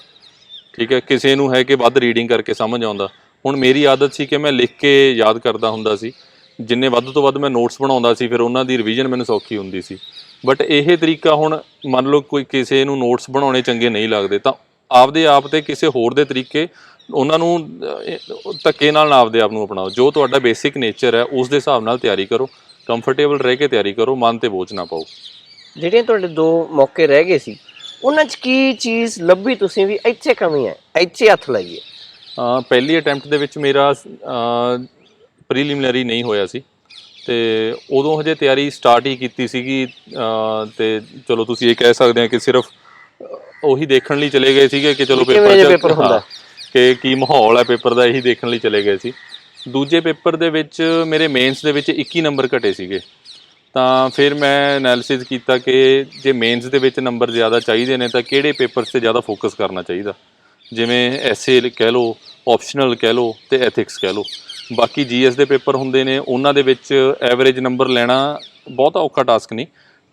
ਠੀਕ ਹੈ, ਕਿਸੇ ਨੂੰ ਹੈ ਕਿ ਵੱਧ ਰੀਡਿੰਗ ਕਰਕੇ ਸਮਝ ਆਉਂਦਾ। ਹੁਣ ਮੇਰੀ ਆਦਤ ਸੀ ਕਿ ਮੈਂ ਲਿਖ ਕੇ ਯਾਦ ਕਰਦਾ ਹੁੰਦਾ ਸੀ। ਜਿੰਨੇ ਵੱਧ ਤੋਂ ਵੱਧ ਮੈਂ ਨੋਟਸ ਬਣਾਉਂਦਾ ਸੀ, ਫਿਰ ਉਹਨਾਂ ਦੀ ਰਿਵੀਜ਼ਨ ਮੈਨੂੰ ਸੌਖੀ ਹੁੰਦੀ ਸੀ। ਬਟ ਇਹ ਤਰੀਕਾ ਹੁਣ ਮੰਨ ਲਓ ਕੋਈ ਕਿਸੇ ਨੂੰ ਨੋਟਸ ਬਣਾਉਣੇ ਚੰਗੇ ਨਹੀਂ ਲੱਗਦੇ ਤਾਂ ਆਪਦੇ ਆਪ 'ਤੇ ਕਿਸੇ ਹੋਰ ਦੇ ਤਰੀਕੇ ਉਹਨਾਂ ਨੂੰ ਧੱਕੇ ਨਾਲ ਨਾ ਆਪਦੇ ਆਪ ਨੂੰ ਅਪਣਾਓ। ਜੋ ਤੁਹਾਡਾ ਬੇਸਿਕ ਨੇਚਰ ਹੈ ਉਸ ਦੇ ਹਿਸਾਬ ਨਾਲ ਤਿਆਰੀ ਕਰੋ, ਕੰਫਰਟੇਬਲ ਰਹਿ ਕੇ ਤਿਆਰੀ ਕਰੋ, ਮਨ 'ਤੇ ਬੋਝ ਨਾ ਪਾਓ। ਜਿਹੜੀਆਂ ਤੁਹਾਡੇ 2 ਮੌਕੇ ਰਹਿ ਗਏ ਸੀ, ਉਹਨਾਂ 'ਚ ਕੀ ਚੀਜ਼ ਲੱਭੀ ਤੁਸੀਂ ਵੀ ਇੱਥੇ ਕਮੀ ਹੈ, ਇੱਥੇ ਹੱਥ ਲਾਈਏ? ਪਹਿਲੀ ਅਟੈਂਪਟ ਦੇ ਵਿੱਚ ਮੇਰਾ ਪ੍ਰੀਲਿਮਿਨਰੀ ਨਹੀਂ ਹੋਇਆ ਸੀ, ਅਤੇ ਉਦੋਂ ਹਜੇ ਤਿਆਰੀ ਸਟਾਰਟ ਹੀ ਕੀਤੀ ਸੀਗੀ। ਅਤੇ ਚਲੋ ਤੁਸੀਂ ਇਹ ਕਹਿ ਸਕਦੇ ਆ ਕਿ ਸਿਰਫ ਉਹੀ ਦੇਖਣ ਲਈ ਚਲੇ ਗਏ ਸੀਗੇ ਕਿ ਚਲੋ ਪੇਪਰ ਹੁੰਦਾ ਕਿ ਕੀ ਮਾਹੌਲ ਹੈ ਪੇਪਰ ਦਾ, ਇਹੀ ਦੇਖਣ ਲਈ ਚਲੇ ਗਏ ਸੀ। ਦੂਜੇ ਪੇਪਰ ਦੇ ਵਿੱਚ ਮੇਰੇ ਮੇਨਸ ਦੇ ਵਿੱਚ 21 ਨੰਬਰ ਘਟੇ ਸੀਗੇ। ਤਾਂ ਫਿਰ ਮੈਂ ਐਨਾਲਿਸਿਸ ਕੀਤਾ ਕਿ ਜੇ ਮੇਨਸ ਦੇ ਵਿੱਚ ਨੰਬਰ ਜ਼ਿਆਦਾ ਚਾਹੀਦੇ ਨੇ ਤਾਂ ਕਿਹੜੇ ਪੇਪਰਸ 'ਤੇ ਜ਼ਿਆਦਾ ਫੋਕਸ ਕਰਨਾ ਚਾਹੀਦਾ। ਜਿਵੇਂ ਐਸੇ ਕਹਿ ਲਓ, ਆਪਸ਼ਨਲ ਕਹਿ ਲਓ, ਅਤੇ ਐਥਿਕਸ ਕਹਿ ਲਓ। ਬਾਕੀ GS ਦੇ ਪੇਪਰ ਹੁੰਦੇ ਨੇ, ਉਹਨਾਂ ਦੇ ਵਿੱਚ ਐਵਰੇਜ ਨੰਬਰ ਲੈਣਾ ਬਹੁਤਾ ਔਖਾ ਟਾਸਕ ਨਹੀਂ।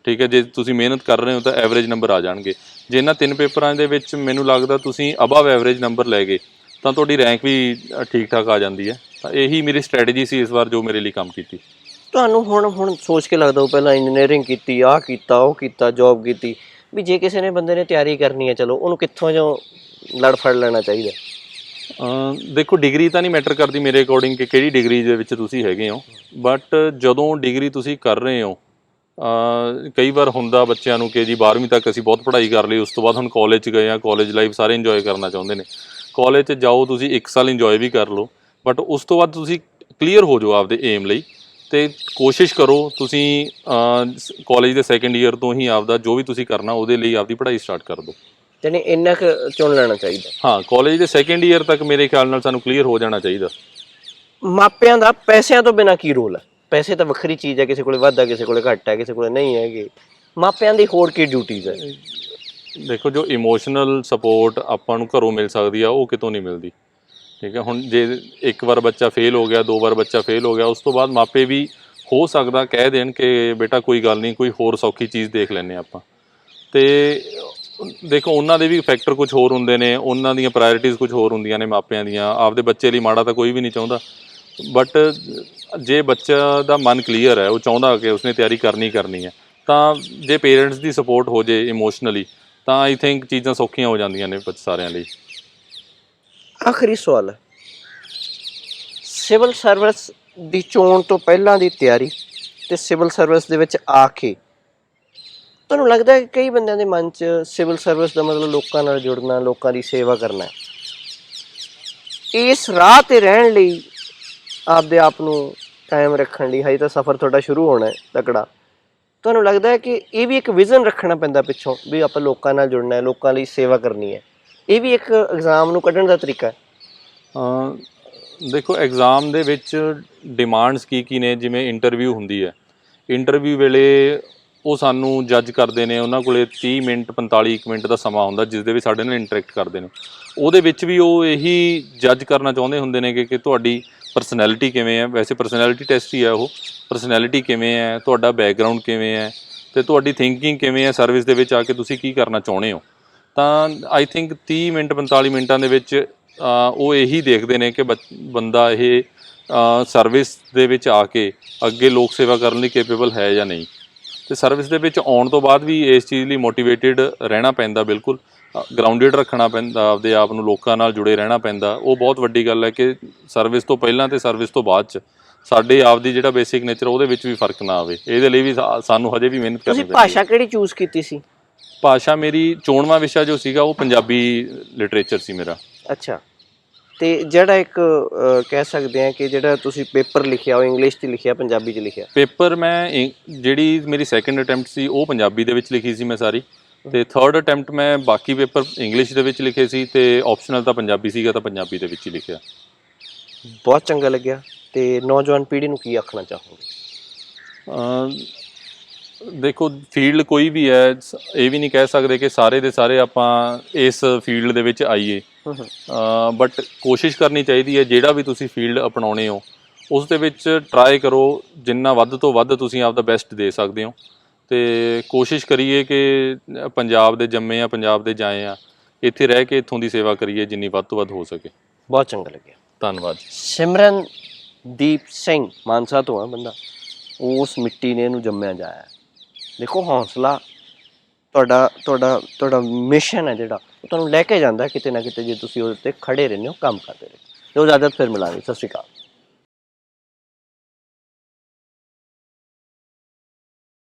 ਠੀਕ ਹੈ, ਜੇ ਤੁਸੀਂ ਮਿਹਨਤ ਕਰ ਰਹੇ ਹੋ ਤਾਂ ਐਵਰੇਜ ਨੰਬਰ ਆ ਜਾਣਗੇ। ਜੇ ਇਹਨਾਂ 3 ਪੇਪਰਾਂ ਦੇ ਵਿੱਚ ਮੈਨੂੰ ਲੱਗਦਾ ਤੁਸੀਂ ਅਬਵ ਐਵਰੇਜ ਨੰਬਰ ਲੈ ਗਏ ਤਾਂ ਤੁਹਾਡੀ ਰੈਂਕ ਵੀ ਠੀਕ ਠਾਕ ਆ ਜਾਂਦੀ ਹੈ। ਤਾਂ ਇਹੀ ਮੇਰੀ ਸਟ੍ਰੈਟਜੀ ਸੀ ਇਸ ਵਾਰ ਜੋ ਮੇਰੇ ਲਈ ਕੰਮ ਕੀਤੀ। ਤੁਹਾਨੂੰ ਹੁਣ ਸੋਚ ਕੇ ਲੱਗਦਾ ਉਹ ਪਹਿਲਾਂ ਇੰਜੀਨੀਅਰਿੰਗ ਕੀਤੀ, ਆਹ ਕੀਤਾ, ਉਹ ਕੀਤਾ, ਜੋਬ ਕੀਤੀ, ਵੀ ਜੇ ਕਿਸੇ ਨੇ ਬੰਦੇ ਨੇ ਤਿਆਰੀ ਕਰਨੀ ਹੈ ਚਲੋ ਉਹਨੂੰ ਕਿੱਥੋਂ ਜੋ ਲੜ ਫੜ ਲੈਣਾ ਚਾਹੀਦਾ? ਦੇਖੋ ਡਿਗਰੀ ਤਾਂ ਨਹੀਂ ਮੈਟਰ ਕਰਦੀ ਮੇਰੇ ਅਕੋਰਡਿੰਗ ਕਿ ਕਿਹੜੀ ਡਿਗਰੀ ਦੇ ਵਿੱਚ ਤੁਸੀਂ ਹੈਗੇ ਹੋ, ਬਟ ਜਦੋਂ ਡਿਗਰੀ ਤੁਸੀਂ ਕਰ ਰਹੇ ਹੋ, ਕਈ ਵਾਰ ਹੁੰਦਾ ਬੱਚਿਆਂ ਨੂੰ ਕਿ ਜੀ 12ਵੀਂ ਤੱਕ ਅਸੀਂ ਬਹੁਤ ਪੜ੍ਹਾਈ ਕਰ ਲਈ, ਉਸ ਤੋਂ ਬਾਅਦ ਹੁਣ ਕਾਲਜ 'ਚ ਗਏ ਆ, ਕਾਲਜ ਲਾਈਫ ਸਾਰੇ ਇੰਜੋਏ ਕਰਨਾ ਚਾਹੁੰਦੇ ਨੇ। ਕਾਲਜ 'ਚ ਜਾਓ, ਤੁਸੀਂ 1 ਸਾਲ ਇੰਜੋਏ ਵੀ ਕਰ ਲਓ, ਬਟ ਉਸ ਤੋਂ ਬਾਅਦ ਤੁਸੀਂ ਕਲੀਅਰ ਹੋ ਜਾਓ ਆਪਦੇ ਏਮ ਲਈ, ਅਤੇ ਕੋਸ਼ਿਸ਼ ਕਰੋ ਤੁਸੀਂ ਕਾਲਜ ਦੇ ਸੈਕੰਡ ਈਅਰ ਤੋਂ ਹੀ ਆਪਦਾ ਜੋ ਵੀ ਤੁਸੀਂ ਕਰਨਾ ਉਹਦੇ ਲਈ ਆਪਦੀ ਪੜ੍ਹਾਈ ਸਟਾਰਟ ਕਰ ਦਿਓ। ਯਾਨੀ ਇੰਨਾ ਕੁ ਚੁਣ ਲੈਣਾ ਚਾਹੀਦਾ। ਹਾਂ, ਕਾਲਜ ਦੇ ਸੈਕੰਡ ਈਅਰ ਤੱਕ ਮੇਰੇ ਖਿਆਲ ਨਾਲ ਸਾਨੂੰ ਕਲੀਅਰ ਹੋ ਜਾਣਾ ਚਾਹੀਦਾ। ਮਾਪਿਆਂ ਦਾ ਪੈਸਿਆਂ ਤੋਂ ਬਿਨਾਂ ਕੀ ਰੋਲ ਹੈ? ਪੈਸੇ ਤਾਂ ਵੱਖਰੀ ਚੀਜ਼ ਹੈ, ਕਿਸੇ ਕੋਲੇ ਵੱਧ ਹੈ, ਕਿਸੇ ਕੋਲੇ ਘੱਟ ਹੈ, ਕਿਸੇ ਕੋਲੇ ਨਹੀਂ ਹੈਗੇ। ਮਾਪਿਆਂ ਦੀ ਹੋਰ ਕੀ ਡਿਊਟੀਜ਼ ਹੈ? ਦੇਖੋ, ਜੋ ਇਮੋਸ਼ਨਲ ਸਪੋਰਟ ਆਪਾਂ ਨੂੰ ਘਰੋਂ ਮਿਲ ਸਕਦੀ ਆ ਉਹ ਕਿਤੋਂ ਨਹੀਂ ਮਿਲਦੀ। ਠੀਕ ਹੈ, ਹੁਣ ਜੇ ਇੱਕ ਵਾਰ ਬੱਚਾ ਫੇਲ ਹੋ ਗਿਆ, 2 ਵਾਰ ਬੱਚਾ ਫੇਲ ਹੋ ਗਿਆ, ਉਸ ਤੋਂ ਬਾਅਦ ਮਾਪੇ ਵੀ ਹੋ ਸਕਦਾ ਕਹਿ ਦੇਣ ਕਿ ਬੇਟਾ ਕੋਈ ਗੱਲ ਨਹੀਂ, ਕੋਈ ਹੋਰ ਸੌਖੀ ਚੀਜ਼ ਦੇਖ ਲੈਂਦੇ ਆਪਾਂ। ਅਤੇ ਦੇਖੋ ਉਹਨਾਂ ਦੇ ਵੀ ਫੈਕਟਰ ਕੁਝ ਹੋਰ ਹੁੰਦੇ ਨੇ, ਉਹਨਾਂ ਦੀਆਂ ਪ੍ਰਾਇਰਟੀਜ਼ ਕੁਝ ਹੋਰ ਹੁੰਦੀਆਂ ਨੇ ਮਾਪਿਆਂ ਦੀਆਂ। ਆਪਦੇ ਬੱਚੇ ਲਈ ਮਾੜਾ ਤਾਂ ਕੋਈ ਵੀ ਨਹੀਂ ਚਾਹੁੰਦਾ, ਬਟ ਜੇ ਬੱਚਾ ਦਾ ਮਨ ਕਲੀਅਰ ਹੈ, ਉਹ ਚਾਹੁੰਦਾ ਕਿ ਉਸਨੇ ਤਿਆਰੀ ਕਰਨੀ ਹੈ, ਤਾਂ ਜੇ ਪੇਰੈਂਟਸ ਦੀ ਸਪੋਰਟ ਹੋ ਜੇ ਇਮੋਸ਼ਨਲੀ ਤਾਂ ਆਈ ਥਿੰਕ ਚੀਜ਼ਾਂ ਸੌਖੀਆਂ ਹੋ ਜਾਂਦੀਆਂ ਨੇ ਸਾਰਿਆਂ ਲਈ। ਆਖਰੀ ਸਵਾਲ ਹੈ, ਸਿਵਲ ਸਰਵਿਸ ਦੀ ਚੋਣ ਤੋਂ ਪਹਿਲਾਂ ਦੀ ਤਿਆਰੀ ਤੇ ਸਿਵਲ ਸਰਵਿਸ ਦੇ ਵਿੱਚ ਆ ਕੇ ਤੁਹਾਨੂੰ ਲੱਗਦਾ ਹੈ ਕਿ ਕਈ ਬੰਦਿਆਂ ਦੇ ਮਨ 'ਚ ਸਿਵਲ ਸਰਵਿਸ ਦਾ ਮਤਲਬ ਲੋਕਾਂ ਨਾਲ ਜੁੜਨਾ, ਲੋਕਾਂ ਦੀ ਸੇਵਾ ਕਰਨਾ, ਇਸ ਰਾਹ 'ਤੇ ਰਹਿਣ ਲਈ ਆਪਦੇ ਆਪ ਨੂੰ ਕਾਇਮ ਰੱਖਣ ਲਈ, ਹਜੇ ਤਾਂ ਸਫ਼ਰ ਤੁਹਾਡਾ ਸ਼ੁਰੂ ਹੋਣਾ ਹੈ ਤਕੜਾ, ਤੁਹਾਨੂੰ ਲੱਗਦਾ ਹੈ ਕਿ ਇਹ ਵੀ ਇੱਕ ਵਿਜ਼ਨ ਰੱਖਣਾ ਪੈਂਦਾ ਪਿੱਛੋਂ ਵੀ ਆਪਾਂ ਲੋਕਾਂ ਨਾਲ ਜੁੜਨਾ ਹੈ, ਲੋਕਾਂ ਲਈ ਸੇਵਾ ਕਰਨੀ ਹੈ? ਇਹ ਵੀ ਇੱਕ ਐਗਜ਼ਾਮ ਨੂੰ ਕੱਢਣ ਦਾ ਤਰੀਕਾ ਹੈ? ਦੇਖੋ, ਐਗਜ਼ਾਮ ਦੇ ਵਿੱਚ ਡਿਮਾਂਡਸ ਕੀ ਨੇ, ਜਿਵੇਂ ਇੰਟਰਵਿਊ ਹੁੰਦੀ ਹੈ, ਇੰਟਰਵਿਊ ਵੇਲੇ ਉਹ ਸਾਨੂੰ ਜੱਜ ਕਰਦੇ ਨੇ। ਉਹਨਾਂ ਕੋਲ 30 ਮਿੰਟ 45 ਮਿੰਟ ਦਾ ਸਮਾਂ ਹੁੰਦਾ ਜਿਸ ਦੇ ਵਿੱਚ ਸਾਡੇ ਨਾਲ ਇੰਟਰੈਕਟ ਕਰਦੇ ਨੇ। ਉਹਦੇ ਵਿੱਚ ਵੀ ਉਹ ਇਹੀ ਜੱਜ ਕਰਨਾ ਚਾਹੁੰਦੇ ਹੁੰਦੇ ਨੇ ਕਿ ਤੁਹਾਡੀ ਪਰਸਨੈਲਿਟੀ ਕਿਵੇਂ ਹੈ। ਵੈਸੇ ਪਰਸਨੈਲਿਟੀ ਟੈਸਟ ਹੀ ਹੈ ਉਹ, ਪਰਸਨੈਲਿਟੀ ਕਿਵੇਂ ਹੈ, ਤੁਹਾਡਾ ਬੈਕਗਰਾਊਂਡ ਕਿਵੇਂ ਹੈ, ਅਤੇ ਤੁਹਾਡੀ ਥਿੰਕਿੰਗ ਕਿਵੇਂ ਹੈ, ਸਰਵਿਸ ਦੇ ਵਿੱਚ ਆ ਕੇ ਤੁਸੀਂ ਕੀ ਕਰਨਾ ਚਾਹੁੰਦੇ ਹੋ। ਤਾਂ ਆਈ ਥਿੰਕ 30 ਮਿੰਟ 45 ਮਿੰਟਾਂ ਦੇ ਵਿੱਚ ਉਹ ਇਹੀ ਦੇਖਦੇ ਨੇ ਕਿ ਬੰਦਾ ਇਹ ਸਰਵਿਸ ਦੇ ਵਿੱਚ ਆ ਕੇ ਅੱਗੇ ਲੋਕ ਸੇਵਾ ਕਰਨ ਲਈ ਕੇਪੇਬਲ ਹੈ ਜਾਂ ਨਹੀਂ। ਅਤੇ ਸਰਵਿਸ ਦੇ ਵਿੱਚ ਆਉਣ ਤੋਂ ਬਾਅਦ ਵੀ ਇਸ ਚੀਜ਼ ਲਈ ਮੋਟੀਵੇਟਿਡ ਰਹਿਣਾ ਪੈਂਦਾ ਬਿਲਕੁਲ, ਗਰਾਊਂਡਡ ਰੱਖਣਾ ਪੈਂਦਾ, ਆਪਦੇ ਆਪ ਨੂੰ ਲੋਕਾਂ ਨਾਲ ਜੁੜੇ ਰਹਿਣਾ ਪੈਂਦਾ। ਉਹ ਬਹੁਤ ਵੱਡੀ ਗੱਲ ਹੈ ਕਿ ਸਰਵਿਸ ਤੋਂ ਪਹਿਲਾਂ ਤੇ ਸਰਵਿਸ ਤੋਂ ਬਾਅਦ 'ਚ ਸਾਡੇ ਆਪ ਦੀ ਜਿਹੜਾ ਬੇਸਿਕ ਨੇਚਰ ਉਹਦੇ ਵਿੱਚ ਵੀ ਫਰਕ ਨਾ ਆਵੇ। ਇਹਦੇ ਲਈ ਵੀ ਸਾਨੂੰ ਹਜੇ ਵੀ ਮਿਹਨਤ ਕਰਨੀ ਤੁਸੀਂ ਪੈਂਦੀ ਹੈ। ਭਾਸ਼ਾ ਕਿਹੜੀ ਚੂਜ਼ ਕੀਤੀ ਸੀ? ਭਾਸ਼ਾ ਮੇਰੀ ਚੋਣਵਾਂ ਵਿਸ਼ਾ ਜੋ ਸੀਗਾ ਉਹ ਪੰਜਾਬੀ ਲਿਟਰੇਚਰ ਸੀ ਮੇਰਾ। ਅੱਛਾ, ਤੇ ਜਿਹੜਾ ਇੱਕ ਕਹਿ ਸਕਦੇ ਆ ਕਿ ਜਿਹੜਾ ਤੁਸੀਂ ਪੇਪਰ ਲਿਖਿਆ ਉਹ ਇੰਗਲਿਸ਼ 'ਚ ਲਿਖਿਆ, ਪੰਜਾਬੀ 'ਚ ਲਿਖਿਆ? ਪੇਪਰ ਮੈਂ ਜਿਹੜੀ ਮੇਰੀ ਸੈਕੰਡ ਅਟੈਂਪਟ ਸੀ ਉਹ ਪੰਜਾਬੀ ਦੇ ਵਿੱਚ ਲਿਖੀ ਸੀ ਮੈਂ ਸਾਰੀ, ਤੇ ਥਰਡ ਅਟੈਂਪਟ ਮੈਂ ਬਾਕੀ ਪੇਪਰ ਇੰਗਲਿਸ਼ ਦੇ ਵਿੱਚ ਲਿਖੇ ਸੀ, ਤੇ ਆਪਸ਼ਨਲ ਤਾਂ ਪੰਜਾਬੀ ਸੀਗਾ ਤਾਂ ਪੰਜਾਬੀ ਦੇ ਵਿੱਚ ਹੀ ਲਿਖਿਆ। ਬਹੁਤ ਚੰਗਾ ਲੱਗਿਆ। ਤੇ ਨੌਜਵਾਨ ਪੀੜ੍ਹੀ ਨੂੰ ਕੀ ਆਖਣਾ ਚਾਹੋਗੇ? ਦੇਖੋ, ਫੀਲਡ ਕੋਈ ਵੀ ਹੈ, ਇਹ ਵੀ ਨਹੀਂ ਕਹਿ ਸਕਦੇ ਕਿ ਸਾਰੇ ਦੇ ਸਾਰੇ ਆਪਾਂ ਇਸ ਫੀਲਡ ਦੇ ਵਿੱਚ ਆਈਏ, ਬਟ ਕੋਸ਼ਿਸ਼ ਕਰਨੀ ਚਾਹੀਦੀ ਹੈ ਜਿਹੜਾ ਵੀ ਤੁਸੀਂ ਫੀਲਡ ਅਪਣਾਉਣੇ ਹੋ ਉਸ ਦੇ ਵਿੱਚ ਟਰਾਈ ਕਰੋ ਜਿੰਨਾ ਵੱਧ ਤੋਂ ਵੱਧ ਤੁਸੀਂ ਆਪਦਾ ਬੈਸਟ ਦੇ ਸਕਦੇ ਹੋ, ਤੇ ਕੋਸ਼ਿਸ਼ ਕਰੀਏ ਕਿ ਪੰਜਾਬ ਦੇ ਜੰਮੇ ਆ, ਪੰਜਾਬ ਦੇ ਜਾਏ ਆ, ਇੱਥੇ ਰਹਿ ਕੇ ਇੱਥੋਂ ਦੀ ਸੇਵਾ ਕਰੀਏ ਜਿੰਨੀ ਵੱਧ ਤੋਂ ਵੱਧ ਹੋ ਸਕੇ। ਬਹੁਤ ਚੰਗਾ ਲੱਗਿਆ। ਧੰਨਵਾਦ। ਸਿਮਰਨਦੀਪ ਸਿੰਘ ਮਾਨਸਾ ਤੋਂ ਆ ਬੰਦਾ, ਉਸ ਮਿੱਟੀ ਨੇ ਇਹਨੂੰ ਜੰਮਿਆ ਜਾਇਆ। ਦੇਖੋ, ਹੌਸਲਾ ਤੁਹਾਡਾ ਮਿਸ਼ਨ ਹੈ ਜਿਹੜਾ ਉਹ ਤੁਹਾਨੂੰ ਲੈ ਕੇ ਜਾਂਦਾ ਕਿਤੇ ਨਾ ਕਿਤੇ, ਜੇ ਤੁਸੀਂ ਉਹਦੇ 'ਤੇ ਖੜੇ ਰਹਿੰਦੇ ਹੋ, ਕੰਮ ਕਰਦੇ ਰਹੋ। ਜੋ ਇਜਾਜ਼ਤ, ਫਿਰ ਮਿਲਾਂਗੇ। ਸਤਿ ਸ਼੍ਰੀ ਅਕਾਲ।